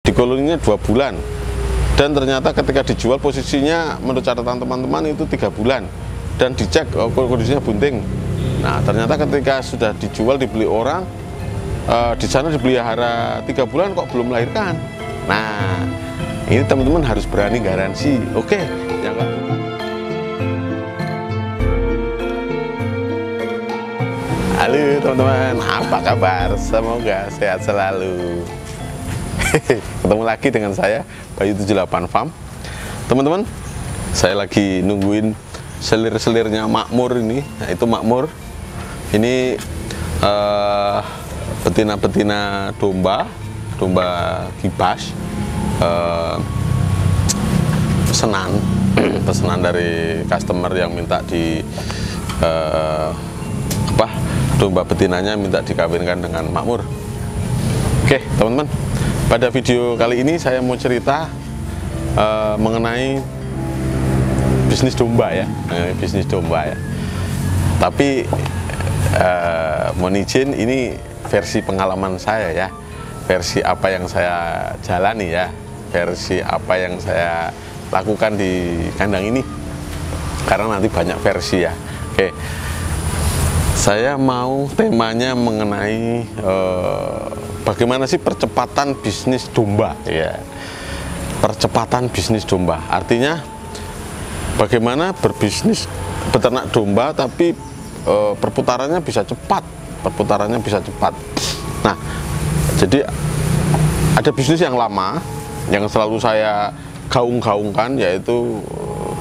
di koloninya 2 bulan, dan ternyata ketika dijual posisinya menurut catatan teman-teman itu 3 bulan, dan dicek kondisinya bunting. Nah ternyata ketika sudah dijual, dibeli orang, di sana dipelihara 3 bulan kok belum melahirkan. Nah ini teman-teman harus berani garansi. Oke, yang halo teman-teman, apa kabar? Semoga sehat selalu. Ketemu lagi dengan saya, Bayu 78 Farm. Teman-teman, saya lagi nungguin selir-selirnya Makmur ini. Nah, itu Makmur. Ini betina-betina domba kibas. Pesanan dari customer yang minta di domba betinanya minta dikawinkan dengan Makmur. Oke teman-teman, pada video kali ini saya mau cerita mengenai bisnis domba ya, tapi mohon izin ini versi pengalaman saya ya, versi apa yang saya jalani ya, versi apa yang saya lakukan di kandang ini, karena nanti banyak versi ya. Oke, saya mau temanya mengenai bagaimana sih percepatan bisnis domba ya, percepatan bisnis domba, artinya bagaimana berbisnis beternak domba tapi perputarannya bisa cepat, Nah, jadi ada bisnis yang lama yang selalu saya gaung-gaungkan, yaitu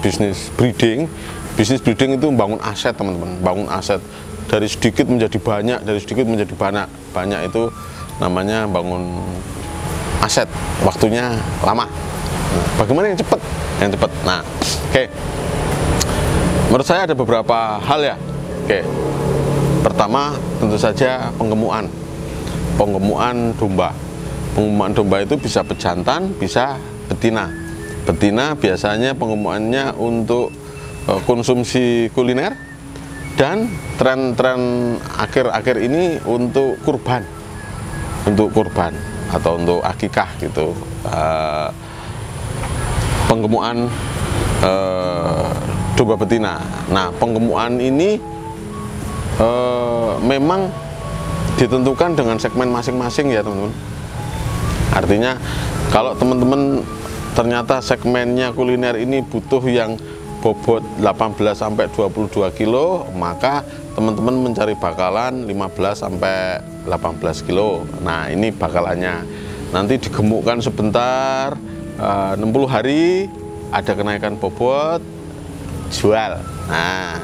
bisnis breeding. Bisnis breeding itu membangun aset teman-teman, bangun aset dari sedikit menjadi banyak, banyak itu namanya bangun aset, waktunya lama. Nah, bagaimana yang cepat? Nah, oke. Menurut saya ada beberapa hal ya. Oke. Pertama, tentu saja penggemukan domba. Penggemukan domba itu bisa pejantan, bisa betina. Betina biasanya penggemukannya untuk konsumsi kuliner, dan tren akhir-akhir ini untuk kurban atau untuk akikah gitu. Penggemukan domba betina. Nah, penggemukan ini memang ditentukan dengan segmen masing-masing ya teman-teman. Artinya kalau teman-teman ternyata segmennya kuliner ini butuh yang bobot 18 sampai 22 kilo, maka teman-teman mencari bakalan 15 sampai 18 kilo. Nah, ini bakalannya. Nanti digemukkan sebentar, 60 hari ada kenaikan bobot, jual. Nah,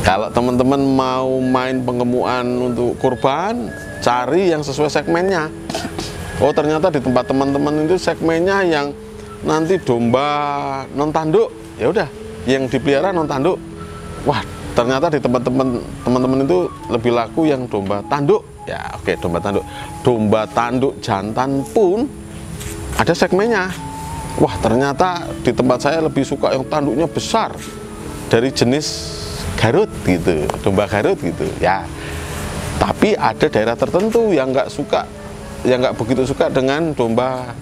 kalau teman-teman mau main penggemukan untuk kurban, cari yang sesuai segmennya. Oh, ternyata di tempat teman-teman itu segmennya yang nanti domba non tanduk, ya udah yang dipelihara non tanduk. Wah, ternyata di tempat teman-teman itu lebih laku yang domba tanduk. Ya, oke, domba tanduk jantan pun ada segmennya. Wah, ternyata di tempat saya lebih suka yang tanduknya besar, dari jenis Garut gitu, domba Garut gitu ya. Tapi ada daerah tertentu yang nggak begitu suka dengan domba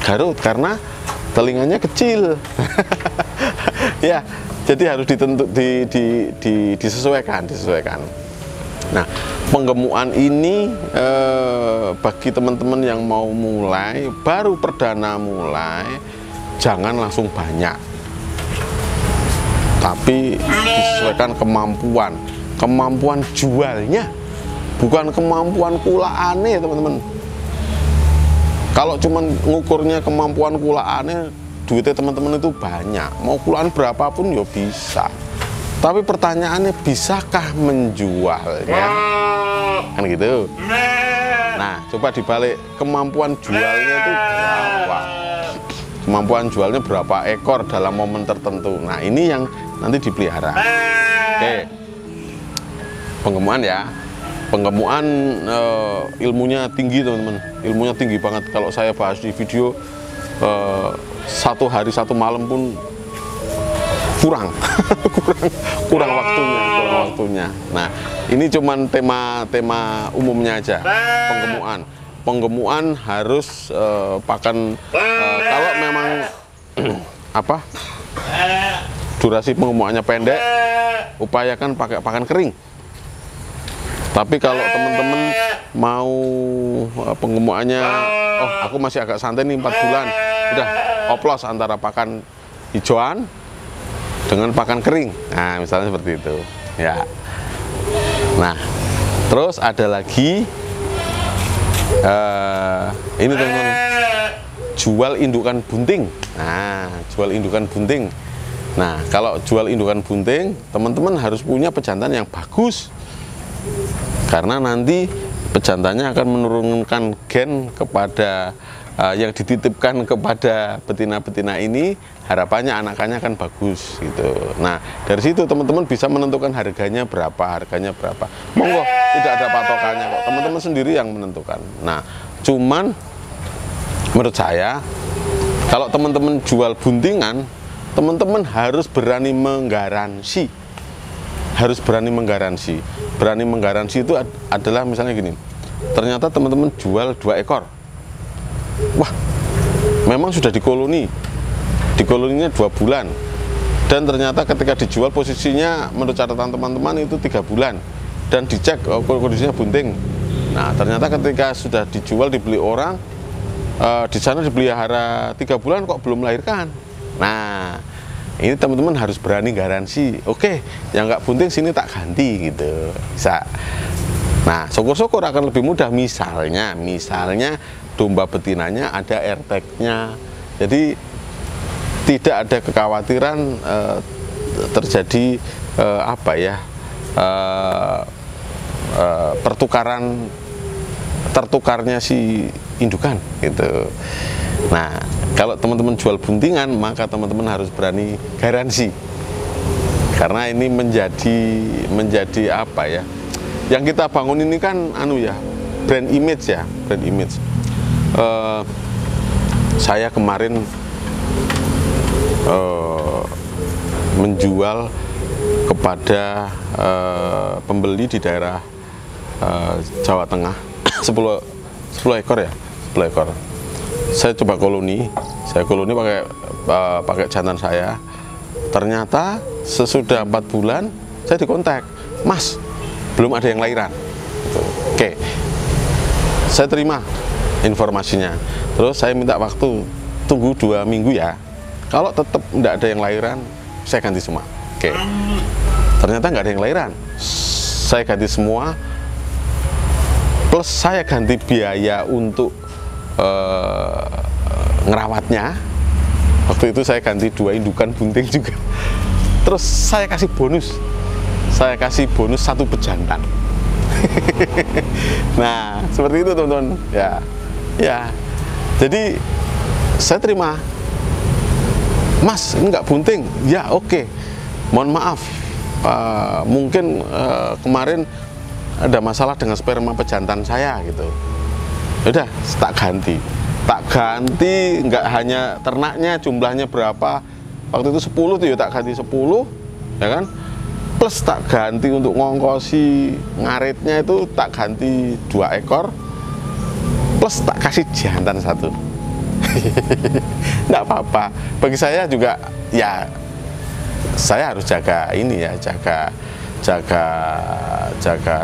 Garut karena telinganya kecil. Ya, jadi harus disesuaikan. Nah, penggemukan ini bagi teman-teman yang mau mulai, baru perdana mulai, jangan langsung banyak, tapi disesuaikan kemampuan jualnya, bukan kemampuan kulaannya teman-teman. Kalau cuman ngukurnya kemampuan kulaannya, duitnya teman-teman itu banyak, mau kulaan berapapun ya bisa, tapi pertanyaannya bisakah menjualnya, kan gitu. Nah, coba dibalik, kemampuan jualnya itu berapa, kemampuan jualnya berapa ekor dalam momen tertentu. Nah, ini yang nanti dipelihara. Oke, penggemukan ya, penggemukan ilmunya tinggi teman-teman, ilmunya tinggi banget. Kalau saya bahas di video 1 hari 1 malam pun kurang kurang waktunya. Nah, ini cuman tema umumnya aja, penggemukan. penggemukan harus pakan, kalau memang apa durasi penggemukannya pendek, upayakan pakai pakan kering. Tapi kalau teman-teman mau penggemukannya, oh aku masih agak santai nih 4 bulan, udah oplos antara pakan hijauan dengan pakan kering. Nah, misalnya seperti itu ya. Nah, terus ada lagi ini teman-teman, jual indukan bunting. Nah, jual indukan bunting. Nah, kalau jual indukan bunting, teman-teman harus punya pejantan yang bagus, karena nanti pejantannya akan menurunkan gen kepada yang dititipkan kepada betina-betina ini. Harapannya anakannya akan bagus gitu. Nah, dari situ teman-teman bisa menentukan harganya berapa. Monggo, tidak ada patokannya kok, teman-teman sendiri yang menentukan. Nah, cuman menurut saya kalau teman-teman jual buntingan, teman-teman harus berani menggaransi. Berani menggaransi itu adalah misalnya gini, ternyata teman-teman jual 2 ekor. Wah, memang sudah dikoloninya 2 bulan, dan ternyata ketika dijual posisinya menurut catatan teman-teman itu 3 bulan, dan dicek kondisinya bunting. Nah, ternyata ketika sudah dijual, dibeli orang, di sana dipelihara 3 bulan kok belum melahirkan. Nah, ini teman-teman harus berani garansi. Oke, yang nggak bunting sini tak ganti gitu, bisa. Nah, syukur-syukur akan lebih mudah. Misalnya domba betinanya ada AirTag-nya, jadi tidak ada kekhawatiran terjadi tertukarnya si indukan gitu. Nah, kalau teman-teman jual buntingan, maka teman-teman harus berani garansi, karena ini menjadi apa ya, yang kita bangun ini kan brand image. Saya kemarin menjual kepada pembeli di daerah Jawa Tengah 10 ekor ya, 10 ekor. Saya coba koloni pakai jantan saya. Ternyata sesudah 4 bulan saya dikontak, Mas, belum ada yang lahiran. Oke, saya terima informasinya. Terus saya minta waktu, tunggu 2 minggu ya. Kalau tetap tidak ada yang lahiran, saya ganti semua. Oke, ternyata nggak ada yang lahiran, saya ganti semua, plus saya ganti biaya untuk ngerawatnya. Waktu itu saya ganti 2 indukan bunting juga. Terus saya kasih bonus 1 bejantan. Nah, seperti itu teman-teman ya. Jadi saya terima, Mas, ini nggak bunting ya, oke. Mohon maaf, mungkin kemarin ada masalah dengan sperma pejantan saya gitu. Udah, tak ganti, nggak hanya ternaknya, jumlahnya berapa, waktu itu 10 tuh ya, tak ganti 10 ya kan, plus tak ganti untuk ngongkosi ngaritnya itu, tak ganti 2 ekor, plus tak kasih jantan 1. Nggak apa-apa, bagi saya juga ya, saya harus jaga ini ya, jaga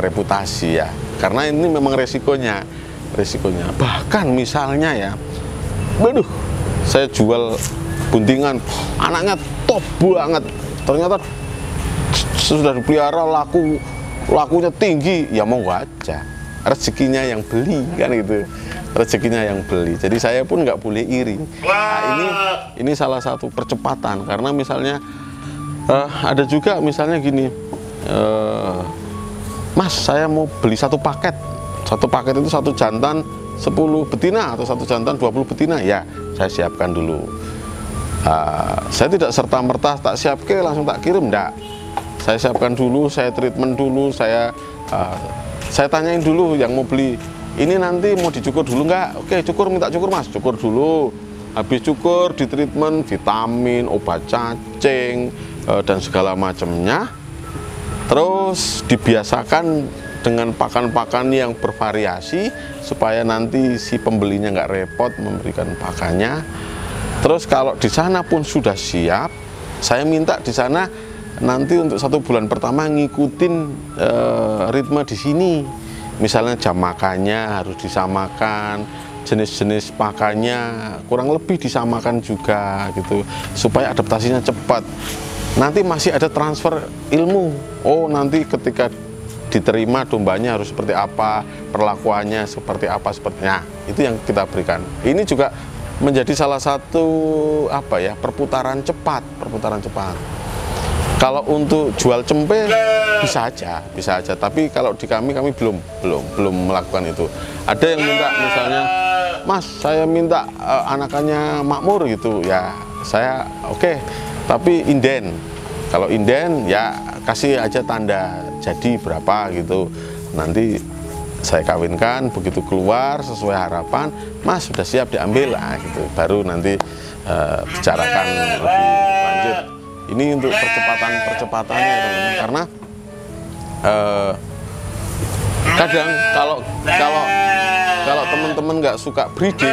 reputasi ya, karena ini memang resikonya. Bahkan misalnya ya, waduh, saya jual buntingan, anaknya top banget, ternyata sudah dipelihara, lakunya tinggi, ya mau aja, rezekinya yang beli kan gitu, jadi saya pun nggak boleh iri. Nah, ini salah satu percepatan, karena misalnya ada juga misalnya gini, Mas, saya mau beli 1 paket itu 1 jantan 10 betina atau 1 jantan 20 betina, ya saya siapkan dulu. Saya tidak serta-merta tak siapke langsung tak kirim, enggak. Saya siapkan dulu, saya treatment dulu, saya tanyain dulu yang mau beli, ini nanti mau dicukur dulu nggak? Oke, cukur, minta cukur Mas, cukur dulu. Habis cukur, di treatment vitamin, obat cacing, dan segala macamnya. Terus dibiasakan dengan pakan-pakan yang bervariasi supaya nanti si pembelinya nggak repot memberikan pakannya. Terus kalau di sana pun sudah siap, saya minta di sana nanti untuk 1 bulan pertama ngikutin ritme di sini. Misalnya jam makannya harus disamakan, jenis-jenis pakannya kurang lebih disamakan juga gitu, supaya adaptasinya cepat. Nanti masih ada transfer ilmu. Oh, nanti ketika diterima dombanya harus seperti apa, perlakuannya seperti apa, sepertinya itu yang kita berikan. Ini juga menjadi salah satu apa ya, perputaran cepat. Kalau untuk jual cempe bisa aja, tapi kalau di kami belum melakukan itu. Ada yang minta misalnya, Mas, saya minta anakannya makmur gitu ya, saya oke, tapi inden. Kalau inden ya kasih aja tanda jadi berapa gitu, nanti saya kawinkan, begitu keluar sesuai harapan, Mas sudah siap diambil lah gitu, baru nanti bicarakan lebih lanjut. Ini untuk percepatannya ya teman-teman, karena kadang kalau teman-teman nggak suka breeding,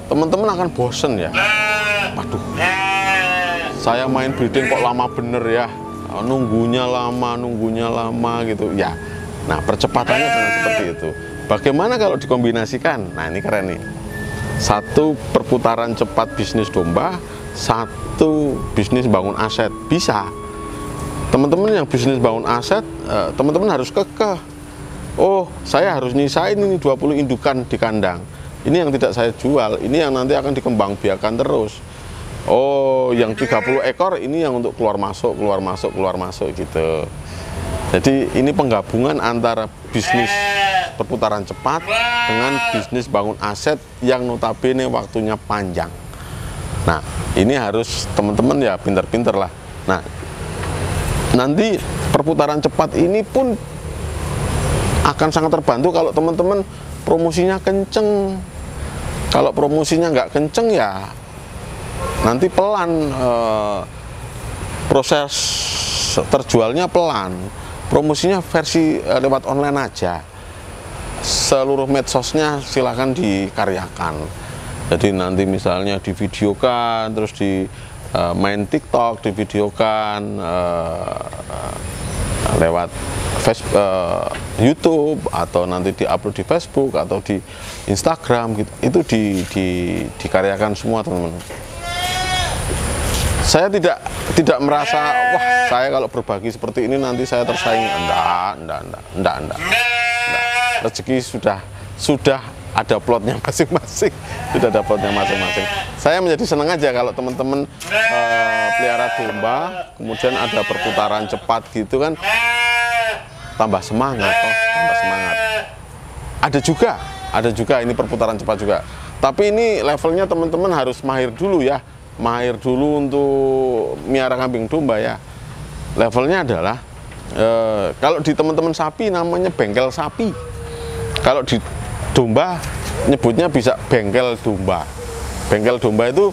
teman-teman akan bosen ya. Waduh, saya main breeding kok lama bener ya, nunggunya lama gitu ya. Nah, percepatannya dengan seperti itu. Bagaimana kalau dikombinasikan? Nah, ini keren nih. 1 perputaran cepat bisnis domba, 1 bisnis bangun aset. Bisa. Teman-teman yang bisnis bangun aset, teman-teman harus kekeh. Oh, saya harus nyisain ini 20 indukan di kandang. Ini yang tidak saya jual, ini yang nanti akan dikembangbiakan terus. Oh, yang 30 ekor ini yang untuk keluar masuk gitu. Jadi ini penggabungan antara bisnis perputaran cepat dengan bisnis bangun aset yang notabene waktunya panjang. Nah, ini harus teman-teman ya pinter-pinter lah. Nah, nanti perputaran cepat ini pun akan sangat terbantu kalau teman-teman promosinya kenceng. Kalau promosinya nggak kenceng ya nanti pelan, proses terjualnya pelan. Promosinya versi lewat online aja, seluruh medsosnya silahkan dikaryakan. Jadi nanti misalnya divideokan, terus di main TikTok divideokan, lewat YouTube, atau nanti diupload di Facebook atau di Instagram gitu. Itu dikaryakan semua teman-teman. Saya tidak merasa, wah, saya kalau berbagi seperti ini nanti saya tersaing. Enggak. Rezeki sudah ada plotnya masing-masing. Saya menjadi senang aja kalau teman-teman pelihara domba, kemudian ada perputaran cepat gitu kan, tambah semangat. Ada juga ini perputaran cepat juga. Tapi ini levelnya teman-teman harus mahir dulu ya. Mahir dulu untuk miara kambing domba ya. Levelnya adalah kalau di teman-teman sapi namanya bengkel sapi. Kalau di domba nyebutnya bisa bengkel domba. Bengkel domba itu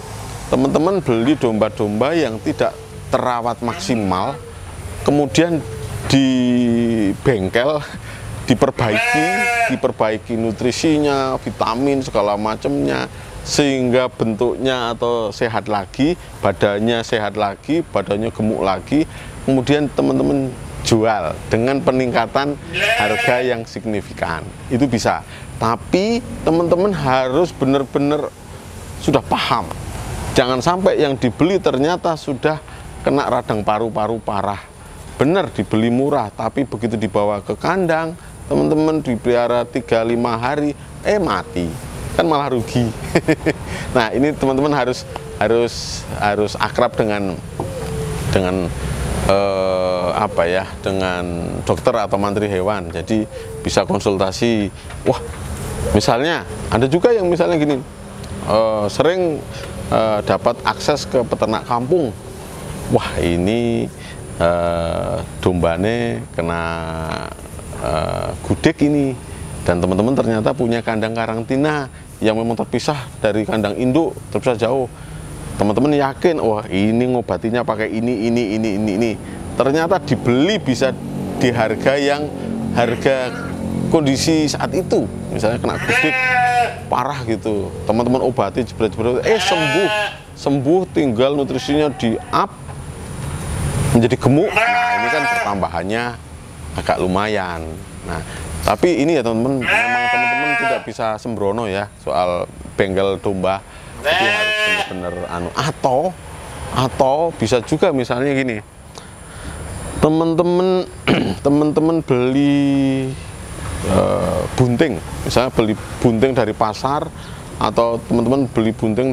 teman-teman beli domba-domba yang tidak terawat maksimal, kemudian di bengkel diperbaiki nutrisinya, vitamin segala macamnya, sehingga bentuknya atau sehat lagi, badannya sehat lagi, badannya gemuk lagi, kemudian teman-teman jual dengan peningkatan harga yang signifikan. Itu bisa, tapi teman-teman harus benar-benar sudah paham. Jangan sampai yang dibeli ternyata sudah kena radang paru-paru parah. Benar dibeli murah, tapi begitu dibawa ke kandang, teman-teman dipelihara 3-5 hari, mati. Kan malah rugi. Nah, ini teman-teman harus akrab dengan dengan dokter atau mantri hewan. Jadi bisa konsultasi. Wah, misalnya ada juga yang misalnya gini, sering dapat akses ke peternak kampung. Wah, ini dombane kena gudeg ini, dan teman-teman ternyata punya kandang karantina yang memang terpisah dari kandang induk, terpisah jauh. Teman-teman yakin, wah ini ngobatinya pakai ini. Ternyata dibeli bisa di harga yang harga kondisi saat itu, misalnya kena gudik parah gitu, teman-teman obati jebret-jebret, sembuh, tinggal nutrisinya di up menjadi gemuk. Nah ini kan pertambahannya agak lumayan. Nah tapi ini ya teman-teman, memang teman-teman tidak bisa sembrono ya soal bengkel domba, jadi harus benar-benar atau bisa juga misalnya gini, teman-teman beli bunting, misalnya beli bunting dari pasar, atau teman-teman beli bunting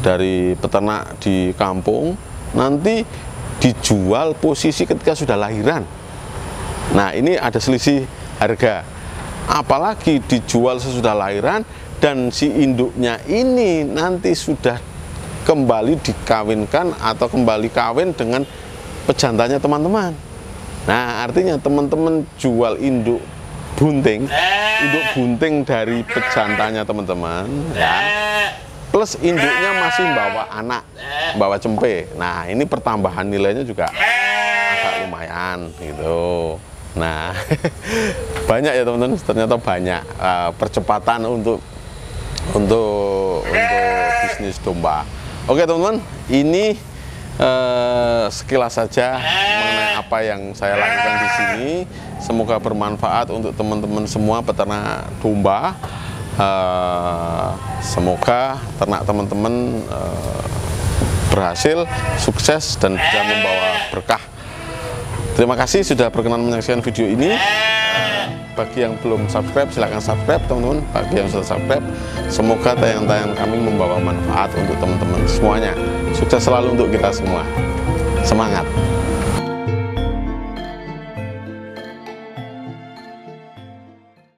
dari peternak di kampung, nanti dijual posisi ketika sudah lahiran. Nah ini ada selisih harga, apalagi dijual sesudah lahiran dan si induknya ini nanti sudah kembali dikawinkan atau kembali kawin dengan pejantannya teman-teman. Nah artinya teman-teman jual induk bunting dari pejantannya teman-teman ya, plus induknya masih bawa anak, bawa cempe. Nah ini pertambahan nilainya juga agak lumayan gitu. Nah banyak ya teman-teman, ternyata banyak percepatan untuk bisnis domba. Oke teman-teman, ini sekilas saja mengenai apa yang saya lakukan di sini. Semoga bermanfaat untuk teman-teman semua peternak domba. Semoga ternak teman-teman berhasil, sukses, dan bisa membawa berkah. Terima kasih sudah berkenan menyaksikan video ini. Bagi yang belum subscribe, silahkan subscribe teman-teman. Bagi yang sudah subscribe, semoga tayangan-tayangan kami membawa manfaat untuk teman-teman semuanya. Sukses selalu untuk kita semua. Semangat!